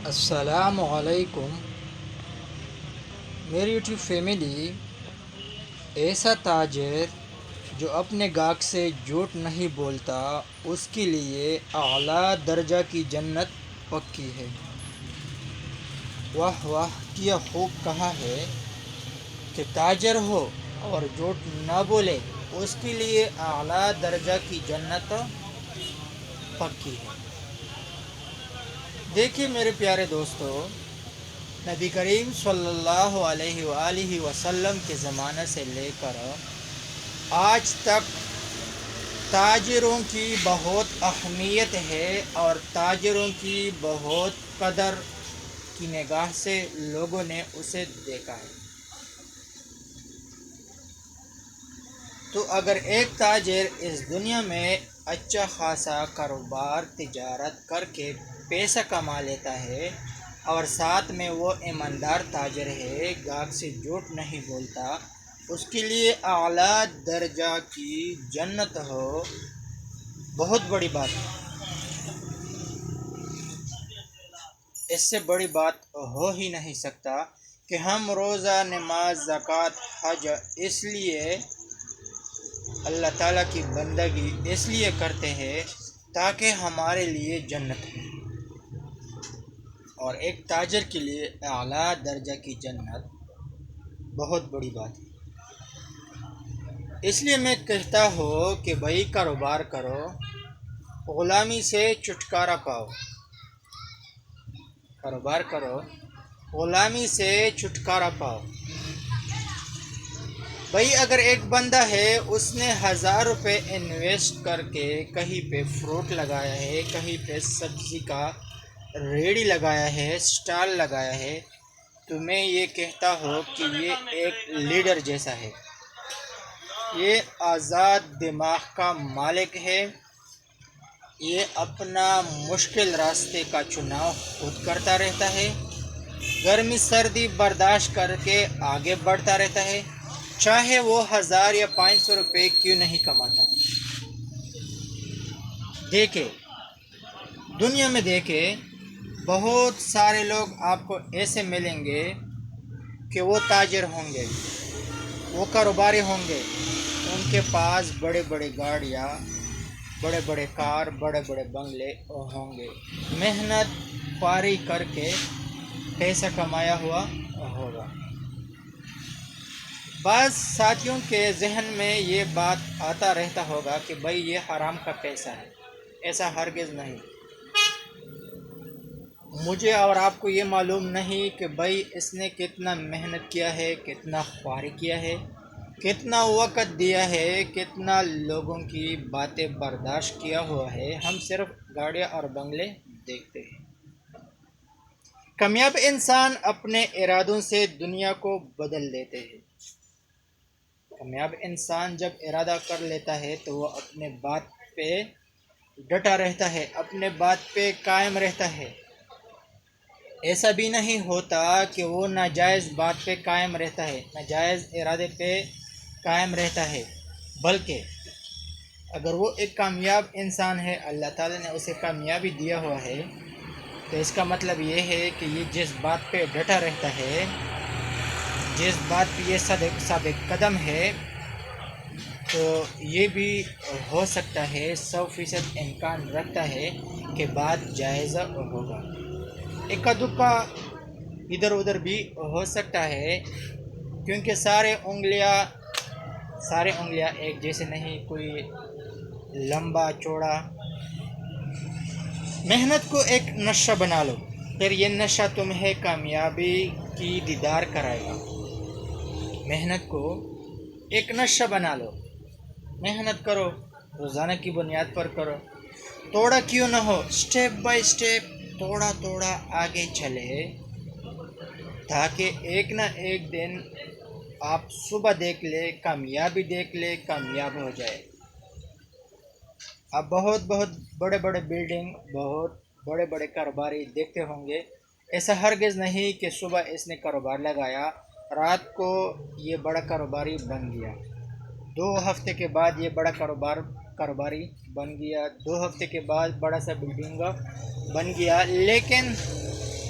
السلام علیکم میری یوٹیوب فیملی۔ ایسا تاجر جو اپنے گاہک سے جھوٹ نہیں بولتا اس کے لیے اعلیٰ درجہ کی جنت پکی ہے۔ واہ واہ، کیا خوب کہا ہے کہ تاجر ہو اور جھوٹ نہ بولے اس کے لیے اعلیٰ درجہ کی جنت پکی ہے۔ دیکھیے میرے پیارے دوستو، نبی کریم صلی اللہ علیہ وآلہ وسلم کے زمانے سے لے کر آج تک تاجروں کی بہت اہمیت ہے اور تاجروں کی بہت قدر کی نگاہ سے لوگوں نے اسے دیکھا ہے۔ تو اگر ایک تاجر اس دنیا میں اچھا خاصا کاروبار تجارت کر کے پیسہ کما لیتا ہے اور ساتھ میں وہ ایماندار تاجر ہے، گاہک سے جھوٹ نہیں بولتا، اس کے لیے اعلیٰ درجہ کی جنت ہو، بہت بڑی بات ہے۔ اس سے بڑی بات ہو ہی نہیں سکتا کہ ہم روزہ، نماز، زکوٰۃ، حج اس لیے اللہ تعالیٰ کی بندگی اس لیے کرتے ہیں تاکہ ہمارے لیے جنت ہے، اور ایک تاجر کے لیے اعلیٰ درجہ کی جنت بہت بڑی بات ہے۔ اس لیے میں کہتا ہوں کہ بھائی کاروبار کرو، غلامی سے چھٹکارا پاؤ، کاروبار کرو، غلامی سے چھٹکارا پاؤ۔ بھائی اگر ایک بندہ ہے، اس نے 1000 روپے انویسٹ کر کے کہیں پہ فروٹ لگایا ہے، کہیں پہ سبزی کا ریڑھی لگایا ہے، سٹال لگایا ہے، تو میں یہ کہتا ہوں کہ یہ ایک لیڈر جیسا ہے، یہ آزاد دماغ کا مالک ہے، یہ اپنا مشکل راستے کا چناؤ خود کرتا رہتا ہے، گرمی سردی برداشت کر کے آگے بڑھتا رہتا ہے، چاہے وہ 1000 یا 500 روپے کیوں نہیں کماتا۔ دیکھیں، دنیا میں دیکھیں، بہت سارے لوگ آپ کو ایسے ملیں گے کہ وہ تاجر ہوں گے، وہ کاروباری ہوں گے، ان کے پاس بڑے بڑے گاڑیاں، بڑے بڑے کار، بڑے بڑے بنگلے ہوں گے، محنت پاری کر کے پیسہ کمایا ہوا ہوگا۔ بعض ساتھیوں کے ذہن میں یہ بات آتا رہتا ہوگا کہ بھائی یہ حرام کا پیسہ ہے، ایسا ہرگز نہیں۔ مجھے اور آپ کو یہ معلوم نہیں کہ بھائی اس نے کتنا محنت کیا ہے، کتنا خواری کیا ہے، کتنا وقت دیا ہے، کتنا لوگوں کی باتیں برداشت کیا ہوا ہے۔ ہم صرف گاڑیاں اور بنگلے دیکھتے ہیں۔ کامیاب انسان اپنے ارادوں سے دنیا کو بدل دیتے ہیں۔ کامیاب انسان جب ارادہ کر لیتا ہے تو وہ اپنے بات پہ ڈٹا رہتا ہے، اپنے بات پہ قائم رہتا ہے۔ ایسا بھی نہیں ہوتا کہ وہ ناجائز بات پہ قائم رہتا ہے، ناجائز ارادے پہ قائم رہتا ہے، بلکہ اگر وہ ایک کامیاب انسان ہے، اللہ تعالیٰ نے اسے کامیابی دیا ہوا ہے، تو اس کا مطلب یہ ہے کہ یہ جس بات پہ ڈٹا رہتا ہے، جس بات پہ یہ ثابت قدم ہے، تو یہ بھی ہو سکتا ہے، 100% امکان رکھتا ہے کہ بات جائزہ ہوگا۔ اکا دکا ادھر ادھر بھی ہو سکتا ہے، کیونکہ سارے انگلیاں ایک جیسے نہیں، کوئی لمبا چوڑا۔ محنت کو ایک نشہ بنا لو، پھر یہ نشہ تمہیں کامیابی کی دیدار کرائے گا۔ محنت کو ایک نشہ بنا لو، محنت کرو، روزانہ کی بنیاد پر کرو، توڑا کیوں نہ ہو، سٹیپ بائی سٹیپ، توڑا توڑا آگے چلے، تاکہ ایک نہ ایک دن آپ صبح دیکھ لے، کامیابی دیکھ لے، کامیاب ہو جائے۔ آپ بہت بڑے بڑے بلڈنگ، بہت بڑے بڑے کاروباری دیکھتے ہوں گے، ایسا ہرگز نہیں کہ صبح اس نے کاروبار لگایا، رات کو یہ بڑا کاروباری بن گیا، 2 ہفتے کے بعد یہ بڑا کاروباری بن گیا، 2 ہفتے کے بعد بڑا سا بلڈنگ بن گیا، لیکن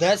10